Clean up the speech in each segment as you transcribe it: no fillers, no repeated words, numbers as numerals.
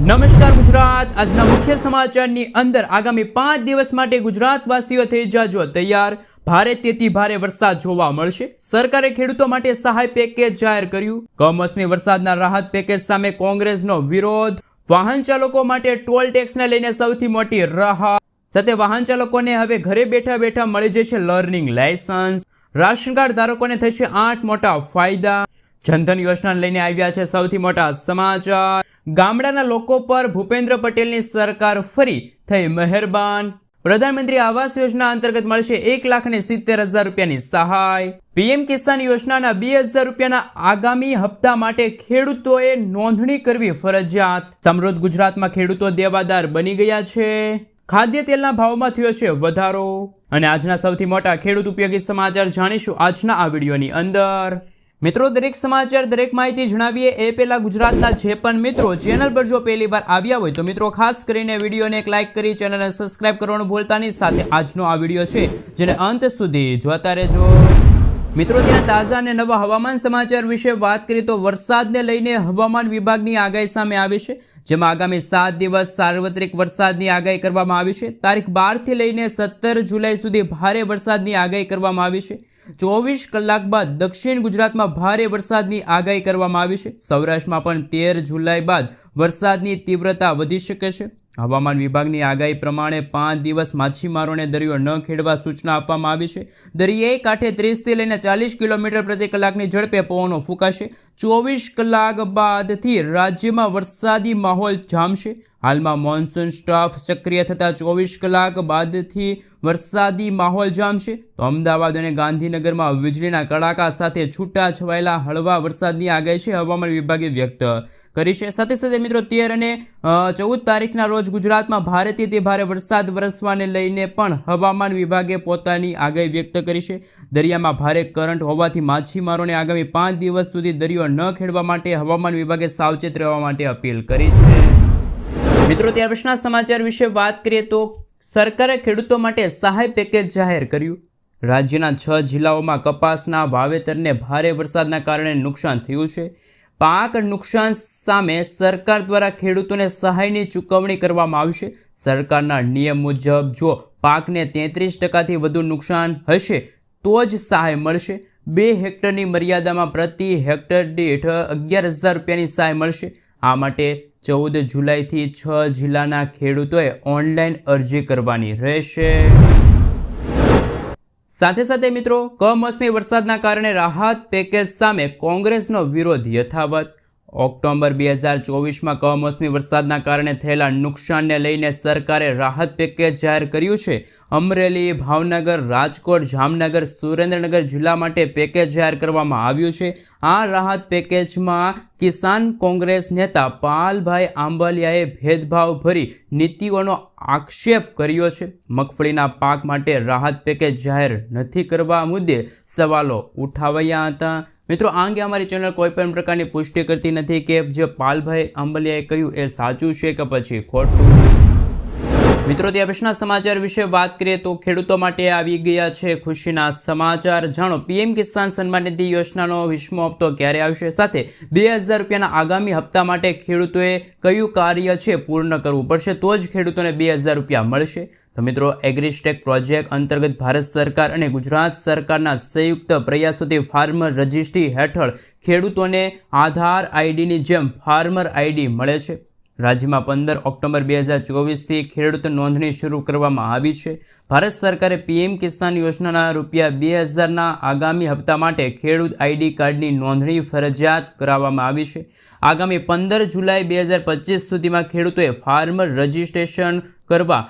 નમસ્કાર ગુજરાત। આજના મુખ્ય સમાચારની અંદર આગામી 5 દિવસ માટે ગુજરાતવાસીઓ થઈ જાજો તૈયાર। ભારેથી ભારે વરસાદ જોવા મળશે। સરકારે ખેડૂતો માટે સહાય પેકેજ જાહેર કર્યું। કમોસમી વરસાદના રાહત પેકેજ સામે કોંગ્રેસનો વિરોધ। વાહન ચાલકો માટે ટોલ ટેક્સને લઈને સૌથી મોટી રાહત। સાથે વાહન ચાલકોને હવે ઘરે બેઠા બેઠા મળી જશે લર્નિંગ લાયસન્સ। રાશન કાર્ડ ધારકોને થશે 8 મોટા ફાયદા। જનધન યોજના લઈને આવ્યા છે સૌથી મોટા સમાચાર। ગામડાના લોકો પર ભૂપેન્દ્ર પટેલની સરકાર ફરી થઈ મહેરબાન। પ્રધાનમંત્રી આવાસ યોજના અંતર્ગત મળશે 1,70,000 રૂપિયાની સહાય। પીએમ કિસાન યોજનાના 2,000 રૂપિયાના આગામી હપ્તા માટે ખેડૂતોએ નોંધણી કરવી ફરજિયાત। સમૃદ્ધ ગુજરાતમાં ખેડૂતો દેવાદાર બની ગયા છે। ખાદ્ય તેલના ભાવમાં થયો છે વધારો। અને આજના સૌથી મોટા ખેડૂત ઉપયોગી સમાચાર જાણીશું આજના આ વિડીયોની અંદર। મિત્રો, દરેક સમાચાર દરેક માહિતી જણાવીએ એ પહેલા ગુજરાતના જે પણ મિત્રો ચેનલ પર જો પહેલી વાર આવ્યા હોય તો મિત્રો ખાસ કરીને વિડીયોને એક લાઇક કરી ચેનલને સબસ્ક્રાઇબ કરવાનું ભૂલતા નહીં। સાથે આજનો આ વિડીયો છે જેને અંત સુધી જોતા રહેજો। મિત્રો, તેના તાજા અને નવા હવામાન સમાચાર વિશે વાત કરીએ તો વરસાદને લઈને હવામાન વિભાગની આગાહી સામે આવી છે, જેમાં આગામી 7 દિવસ સાર્વત્રિક વરસાદની આગાહી કરવામાં આવી છે। તારીખ 12 થી લઈને 17 જુલાઈ સુધી ભારે વરસાદની આગાહી કરવામાં આવી છે। 24 કલાક બાદ દક્ષિણ ગુજરાતમાં ભારે વરસાદની આગાહી કરવામાં આવી છે। સૌરાષ્ટ્રમાં પણ 13 જુલાઈ બાદ વરસાદની તીવ્રતા વધી શકે છે। હવામાન વિભાગની આગાહી પ્રમાણે 5 દિવસ માછીમારોને દરિયો ન ખેડવા સૂચના આપવામાં આવી છે। દરિયાઈ કાંઠે 30 થી લઈને 40 કિલોમીટર પ્રતિ કલાકની ઝડપે પવનો ફૂંકાશે। 24 કલાક બાદથી રાજ્યમાં વરસાદી માહોલ જામશે। હાલમાં મોન્સૂન સ્ટફ સક્રિય થતા 24 કલાક બાદથી વરસાદી માહોલ જામશે। તો અમદાવાદ અને ગાંધીનગરમાં વીજળીના કડાકા સાથે છૂટા છવાયેલા હળવા વરસાદની આગાહી છે હવામાન વિભાગે વ્યક્ત કરી છે। સાથે સાથે મિત્રો 13 અને 14 તારીખના રોજ ગુજરાતમાં ભારેથી ભારે વરસાદ વરસવાને લઈને પણ હવામાન વિભાગે પોતાની આગાહી વ્યક્ત કરી છે। દરિયામાં ભારે કરંટ હોવાથી માછીમારોને આગામી 5 દિવસ સુધી દરિયો ન ખેડવા માટે હવામાન વિભાગે સાવચેત રહેવા માટે અપીલ કરી છે। મિત્રો, ત્યાર પછીના સમાચાર વિશે વાત કરીએ તો સરકારે ખેડૂતો માટે સહાય પેકેજ જાહેર કર્યું। રાજ્યના 6 જિલ્લાઓમાં કપાસના વાવેતરને ભારે વરસાદના કારણે નુકસાન થયું છે। પાક નુકસાન સામે સરકાર દ્વારા ખેડૂતોને સહાયની ચૂકવણી કરવામાં આવશે। સરકારના નિયમ મુજબ જો પાકને 33% વધુ નુકસાન હશે તો જ સહાય મળશે। 2 હેક્ટરની મર્યાદામાં પ્રતિ હેક્ટર દીઠ 11,000 રૂપિયાની સહાય મળશે। આ માટે 14 જુલાઈથી 6 જિલ્લાના ખેડૂતોએ ઓનલાઈન અરજી કરવાની રહેશે। સાથે સાથે મિત્રો, કમોસમી વરસાદના કારણે રાહત પેકેજ સામે કોંગ્રેસનો વિરોધ યથાવત। ઓક્ટોબર 2024માં કમોસમી વરસાદના કારણે થયેલા નુકસાનને લઈને સરકારે રાહત પેકેજ જાહેર કર્યું છે। અમરેલી, ભાવનગર, રાજકોટ, જામનગર, સુરેન્દ્રનગર જિલ્લા માટે પેકેજ જાહેર કરવામાં આવ્યું છે। આ રાહત પેકેજમાં કિસાન કોંગ્રેસ નેતા પાલભાઈ આંબલિયાએ ભેદભાવ ભરી નીતિઓનો આક્ષેપ કર્યો છે। મગફળીના પાક માટે રાહત પેકેજ જાહેર નથી કરવા મુદ્દે સવાલો ઉઠાવાયા હતા। મિત્રો, આ અંગે અમારી ચેનલ કોઈ પણ પ્રકારની પુષ્ટિ કરતી નથી કે જે પાલભાઈ આંબલિયાએ કહ્યું એ સાચું છે કે પછી ખોટું। મિત્રો, ત્યાર પછીના સમાચાર વિશે વાત કરીએ તો ખેડૂતો માટે આવી ગયા છે ખુશીના સમાચાર। જાણો પીએમ કિસાન સન્માન નિધિ યોજનાનો 20મો હપ્તો ક્યારે આવશે। સાથે 2,000 રૂપિયાના આગામી હપ્તા માટે ખેડૂતોએ કયું કાર્ય છે પૂર્ણ કરવું પડશે તો જ ખેડૂતોને 2,000 રૂપિયા મળશે। તો મિત્રો, એગ્રીસ્ટેક પ્રોજેક્ટ અંતર્ગત ભારત સરકાર અને ગુજરાત સરકારના સંયુક્ત પ્રયાસોથી ફાર્મર રજિસ્ટ્રી હેઠળ ખેડૂતોને આધાર આઈડીની જેમ ફાર્મર આઈડી મળે છે। રાજ્યમાં 15 ઓક્ટોબર 2024થી ખેડૂત નોંધણી શરૂ કરવામાં આવી છે। ભારત સરકારે પીએમ કિસાન યોજનાના ₹2,000ના આગામી હપ્તા માટે ખેડૂત આઈડી કાર્ડની નોંધણી ફરજિયાત કરાવવામાં આવી છે। આગામી 15 જુલાઈ 2025 સુધીમાં ખેડૂતોએ ફાર્મર રજિસ્ટ્રેશન કરવા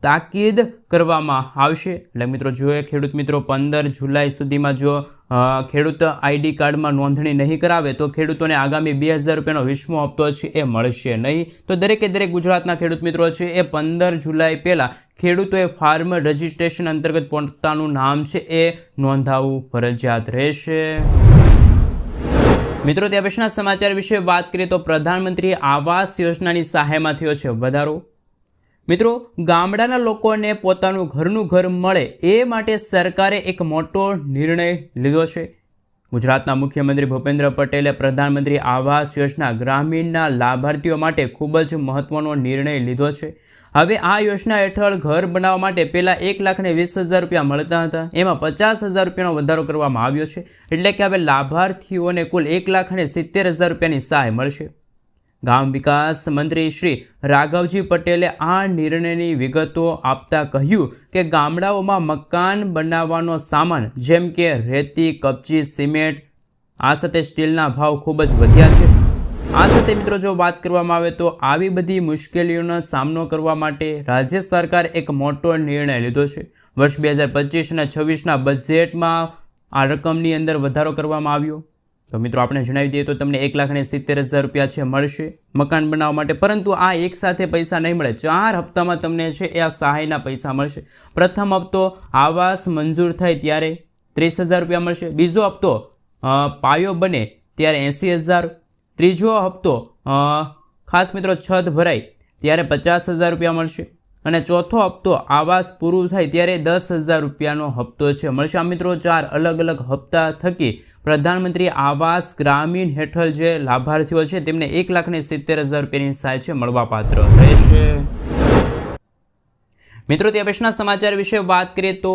તાકીદ કરવામાં આવશે। એટલે મિત્રો, જો ખેડૂત મિત્રો 15 જુલાઈ સુધીમાં જો ખેડૂત આઈડી કાર્ડમાં નોંધણી નહીં કરાવે તો ખેડૂતોને આગામી 2,000 રૂપિયાનો 20મો હપ્તો છે એ મળશે નહીં। તો દરેકે દરેક ગુજરાતના ખેડૂત મિત્રો છે એ 15 જુલાઈ પહેલાં ખેડૂતોએ ફાર્મર રજિસ્ટ્રેશન અંતર્ગત પોતાનું નામ છે એ નોંધાવવું ફરજિયાત રહેશે। મિત્રો, ત્યાર પછીના સમાચાર વિશે વાત કરીએ તો પ્રધાનમંત્રી આવાસ યોજનાની સહાયમાં થયો છે વધારો। મિત્રો, ગામડાના લોકોને પોતાનું ઘરનું ઘર મળે એ માટે સરકારે એક મોટો નિર્ણય લીધો છે। ગુજરાતના મુખ્યમંત્રી ભૂપેન્દ્ર પટેલે પ્રધાનમંત્રી આવાસ યોજના ગ્રામીણના લાભાર્થીઓ માટે ખૂબ જ મહત્વનો નિર્ણય લીધો છે. હવે આ યોજના હેઠળ ઘર બનાવવા માટે પહેલાં 1,20,000 રૂપિયા મળતા હતા, એમાં 50,000 રૂપિયાનો વધારો કરવામાં આવ્યો છે. એટલે કે હવે લાભાર્થીઓને કુલ 1,70,000 રૂપિયાની સહાય મળશે. ગામ વિકાસ મંત્રી શ્રી રાઘવજી પટેલે આ નિર્ણયની વિગતો આપતા કહ્યું કે ગામડાઓમાં મકાન બનાવવાનો સામાન જેમ કે રેતી, કપચી, સિમેન્ટ, આ સાથે સ્ટીલના ભાવ ખૂબ જ વધ્યા છે. આ સાથે મિત્રો જો વાત કરવામાં આવે તો આવી બધી મુશ્કેલીઓનો સામનો કરવા માટે રાજ્ય સરકારે એક મોટો નિર્ણય લીધો છે. વર્ષ 2025 અને 26ના બજેટમાં આ રકમની અંદર વધારો કરવામાં આવ્યો. તો મિત્રો આપણે જણાવી દઈએ તો તમને 1,70,000 રૂપિયા છે મળશે મકાન બનાવવા માટે, પરંતુ આ એક સાથે પૈસા નહીં મળે. 4 હપ્તામાં તમને છે એ આ સહાયના પૈસા મળશે. પ્રથમ હપ્તો આવાસ મંજૂર થાય ત્યારે 30,000 રૂપિયા મળશે. બીજો હપ્તો પાયો બને ત્યારે 80,000. ત્રીજો હપ્તો ખાસ મિત્રો છત ભરાય ત્યારે 50,000 રૂપિયા મળશે. અને ચોથો હપ્તો આવાસ પૂરું થાય ત્યારે 10,000 રૂપિયાનો હપ્તો છે મળશે. આ મિત્રો 4 અલગ અલગ હપ્તા થકી પ્રધાનમંત્રી આવાસ ગ્રામીણ હેઠળ જે લાભાર્થીઓ છે તેમને 1,70,000 રૂપિયાની સહાય છે મળવાપાત્ર રહેશે. મિત્રો તે પછીના સમાચાર વિશે વાત કરીએ તો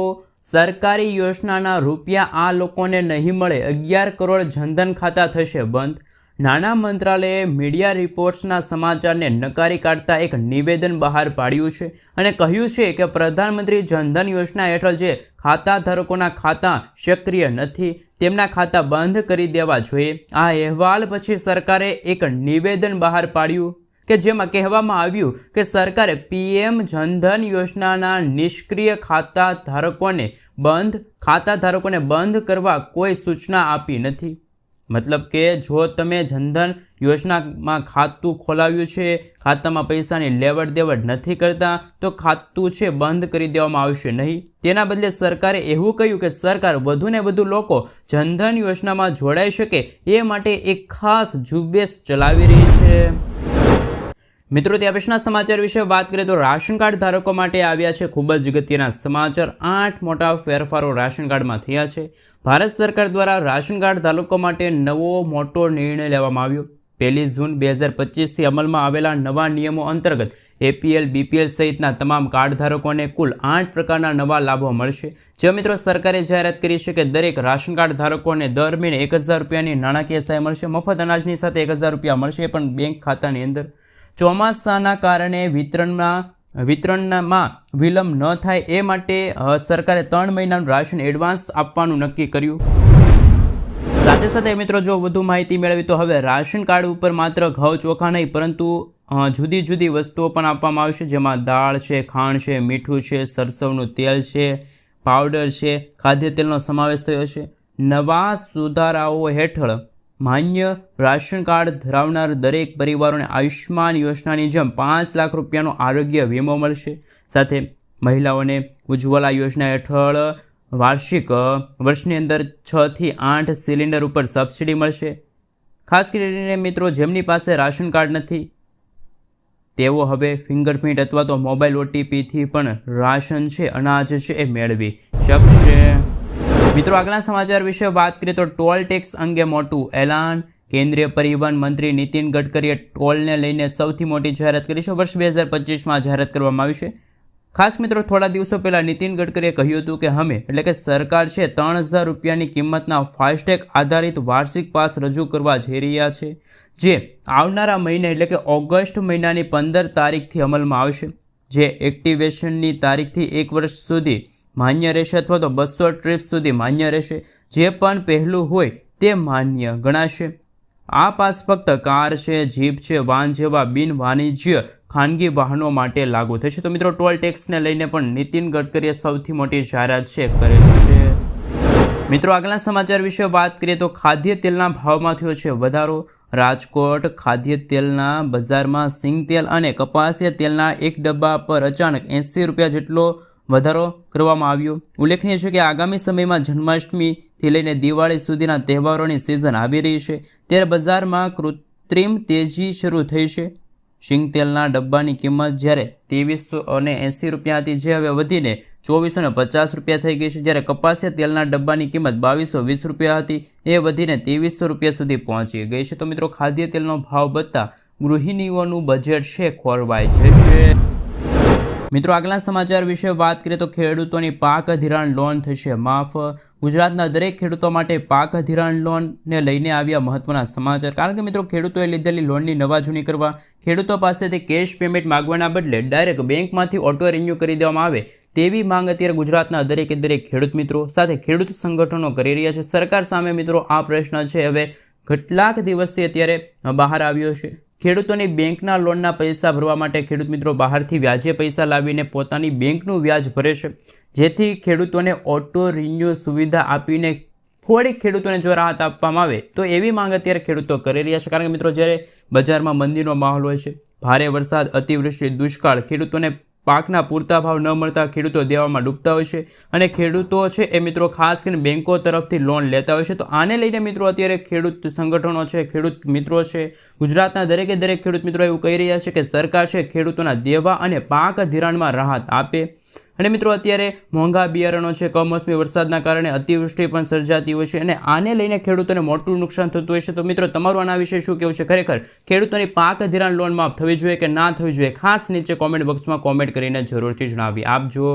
સરકારી યોજનાના રૂપિયા આ લોકોને નહીં મળે. 11 કરોડ જનધન ખાતા થશે બંધ. નાણાં મંત્રાલયે મીડિયા રિપોર્ટ્સના સમાચારને નકારી કાઢતા એક નિવેદન બહાર પાડ્યું છે અને કહ્યું છે કે પ્રધાનમંત્રી જનધન યોજના હેઠળ જે ખાતા ધારકોના ખાતા સક્રિય નથી તેમના ખાતા બંધ કરી દેવા જોઈએ. આ અહેવાલ પછી સરકારે એક નિવેદન બહાર પાડ્યું કે જેમાં કહેવામાં આવ્યું કે સરકારે પીએમ જનધન યોજનાના નિષ્ક્રિય ખાતા ધારકોને બંધ કરવા કોઈ સૂચના આપી નથી. મતલબ કે જો તમે જનધન યોજનામાં ખાતું ખોલાવ્યું છે, ખાતામાં પૈસાની લેવડ દેવડ નથી કરતા તો ખાતું છે બંધ કરી દેવામાં આવશે નહીં. તેના બદલે સરકારે એવું કહ્યું કે સરકાર વધુને વધુ લોકો જનધન યોજનામાં જોડાઈ શકે એ માટે એક ખાસ ઝુંબેશ ચલાવી રહી છે. મિત્રો ત્યાં પછીના સમાચાર વિશે વાત કરીએ તો રાશન કાર્ડ ધારકો માટે આવ્યા છે ખૂબ જ અગત્યના સમાચાર. 8 મોટા ફેરફારો રાશન કાર્ડમાં થયા છે. ભારત સરકાર દ્વારા રાશન કાર્ડ ધારકો માટે નવો મોટો નિર્ણય લેવામાં આવ્યો. 1 જૂન 2025થી અમલમાં આવેલા નવા નિયમો અંતર્ગત APL, BPL સહિતના તમામ કાર્ડ ધારકોને કુલ 8 પ્રકારના નવા લાભો મળશે. જે મિત્રો સરકારે જાહેરાત કરી છે કે દરેક રાશન કાર્ડ ધારકોને દર મહિને 1,000 રૂપિયાની નાણાકીય સહાય મળશે. મફત અનાજની સાથે 1,000 રૂપિયા મળશે, એ પણ બેંક ખાતાની અંદર. ચોમાસાના કારણે વિતરણમાં વિલંબ ન થાય એ માટે સરકારે 3 મહિનાનું રાશન એડવાન્સ આપવાનું નક્કી કર્યું. સાથે સાથે મિત્રો જો વધુ માહિતી મેળવી તો હવે રાશન કાર્ડ ઉપર માત્ર ઘઉં ચોખા નહીં પરંતુ જુદી જુદી વસ્તુઓ પણ આપવામાં આવશે, જેમાં દાળ છે, ખાંડ છે, મીઠું છે, સરસવનું તેલ છે, પાવડર છે, ખાદ્ય તેલનો સમાવેશ થયો છે. નવા સુધારાઓ હેઠળ માન્ય રાશન કાર્ડ ધરાવનાર દરેક પરિવારોને આયુષ્માન યોજનાની જેમ 5 લાખ રૂપિયાનો આરોગ્ય વીમો મળશે. સાથે મહિલાઓને ઉજ્જવલા યોજના હેઠળ વાર્ષિક વર્ષની અંદર 6 થી 8 સિલિન્ડર ઉપર સબસિડી મળશે. ખાસ કરીને મિત્રો જેમની પાસે રાશન કાર્ડ નથી તેઓ હવે ફિંગરપ્રિન્ટ અથવા તો મોબાઈલ OTPથી પણ રાશન છે, અનાજ છે એ મેળવી શકશે. મિત્રો આગળના સમાચાર વિશે વાત કરીએ તો ટોલ ટેક્સ અંગે મોટું એલાન. કેન્દ્રીય પરિવહન મંત્રી નીતિન ગડકરીએ ટોલને લઈને સૌથી મોટી જાહેરાત કરી છે. વર્ષ 2025માં જાહેરાત કરવામાં આવી છે. ખાસ મિત્રો થોડા દિવસો પહેલાં નીતિન ગડકરીએ કહ્યું હતું કે અમે એટલે કે સરકાર છે 3,000 રૂપિયાની કિંમતના ફાસ્ટેગ આધારિત વાર્ષિક પાસ રજૂ કરવા જઈ રહ્યા છે, જે આવનારા મહિને એટલે કે ઓગસ્ટ મહિનાની 15 તારીખથી અમલમાં આવશે. જે એક્ટિવેશનની તારીખથી 1 વર્ષ સુધી માન્ય રહેશે અથવા તો 200 ટ્રીપ્સ સુધી માન્ય રહેશે. જે પણ પહેલું હોય તે માન્ય ગણાશે. આ પાસ ફક્ત કાર છે, જીપ છે, વાન જેવા બિન વાણિજ્ય ખાનગી વાહનો માટે લાગુ થશે. તો મિત્રો ટોલ ટેક્સને લઈને પણ નીતિન ગડકરીએ સૌથી મોટી જાહેરાત છે કરેલી છે. મિત્રો આગળના સમાચાર વિશે વાત કરીએ તો ખાદ્ય તેલના ભાવમાં થયો છે વધારો. રાજકોટ ખાદ્ય તેલના બજારમાં સિંગ તેલ અને કપાસિયા તેલના એક ડબ્બા પર અચાનક 80 રૂપિયા જેટલો વધારો કરવામાં આવ્યો. ઉલ્લેખનીય છે કે આગામી સમયમાં જન્માષ્ટમીથી લઈને દિવાળી સુધીના તહેવારોની સિઝન આવી રહી છે, ત્યારે બજારમાં કૃત્રિમ તેજી શરૂ થઈ છે. શીંગ તેલના ડબ્બાની કિંમત જ્યારે 2380 રૂપિયા હતી, જે હવે વધીને 2450 રૂપિયા થઈ ગઈ છે. જ્યારે કપાસિયા તેલના ડબ્બાની કિંમત 2220 રૂપિયા હતી, એ વધીને 2300 રૂપિયા સુધી પહોંચી ગઈ છે. તો મિત્રો, ખાદ્ય તેલનો ભાવ વધતા ગૃહિણીઓનું બજેટ છે ખોરવાઈ જશે. મિત્રો, આગલા સમાચાર વિશે વાત કરીએ તો ખેડૂતોની પાક ધિરાણ લોન થશે માફ. ગુજરાતના દરેક ખેડૂતો માટે પાક ધિરાણ લોનને લઈને આવ્યા મહત્વના સમાચાર. કારણ કે મિત્રો, ખેડૂતોએ લીધેલી લોનની નવા જૂની કરવા ખેડૂતો પાસેથી કેશ પેમેન્ટ માગવાના બદલે ડાયરેક્ટ બેંકમાંથી ઓટો રિન્યૂ કરી દેવામાં આવે તેવી માંગ અત્યારે ગુજરાતના દરેકે દરેક ખેડૂત મિત્રો સાથે ખેડૂત સંગઠનો કરી રહ્યા છે. સરકાર સામે મિત્રો આ પ્રશ્ન છે હવે કેટલાક દિવસથી અત્યારે બહાર આવ્યો છે. ખેડૂતોની બેંકના લોનના પૈસા ભરવા માટે ખેડૂત મિત્રો બહારથી વ્યાજે પૈસા લાવીને પોતાની બેંકનું વ્યાજ ભરે છે, જેથી ખેડૂતોને ઓટો રિન્યૂ સુવિધા આપીને થોડીક ખેડૂતોને જો રાહત આપવામાં આવે તો એવી માંગ અત્યારે ખેડૂતો કરી રહ્યા છે. કારણ કે મિત્રો, જ્યારે બજારમાં મંદીનો માહોલ હોય છે, ભારે વરસાદ, અતિવૃષ્ટિ, દુષ્કાળ, ખેડૂતોને પાકના પૂરતા ભાવ ન મળતા ખેડૂતો દેવામાં ડૂબતા હોય છે અને ખેડૂતો છે એ મિત્રો ખાસ કરીને બેંકો તરફથી લોન લેતા હોય છે. તો આને લઈને મિત્રો અત્યારે ખેડૂત સંગઠનો છે, ખેડૂત મિત્રો છે, ગુજરાતના દરેકે દરેક ખેડૂત મિત્રો એવું કહી રહ્યા છે કે સરકાર છે ખેડૂતોના દેવા અને પાક ધિરાણમાં રાહત આપે. અને મિત્રો, અત્યારે મોંઘા બિયારણો છે, કમોસમી વરસાદના કારણે અતિવૃષ્ટિ પણ સર્જાતી હોય છે અને આને લઈને ખેડૂતોને મોટું નુકસાન થતું હોય છે. તો મિત્રો, તમારું આના વિશે શું કહેવું છે? ખરેખર ખેડૂતોની પાક ધિરાણ લોન માફ થવી જોઈએ કે ના થવી જોઈએ? ખાસ નીચે કોમેન્ટ બોક્સમાં કોમેન્ટ કરીને જરૂરથી જણાવી આપજો.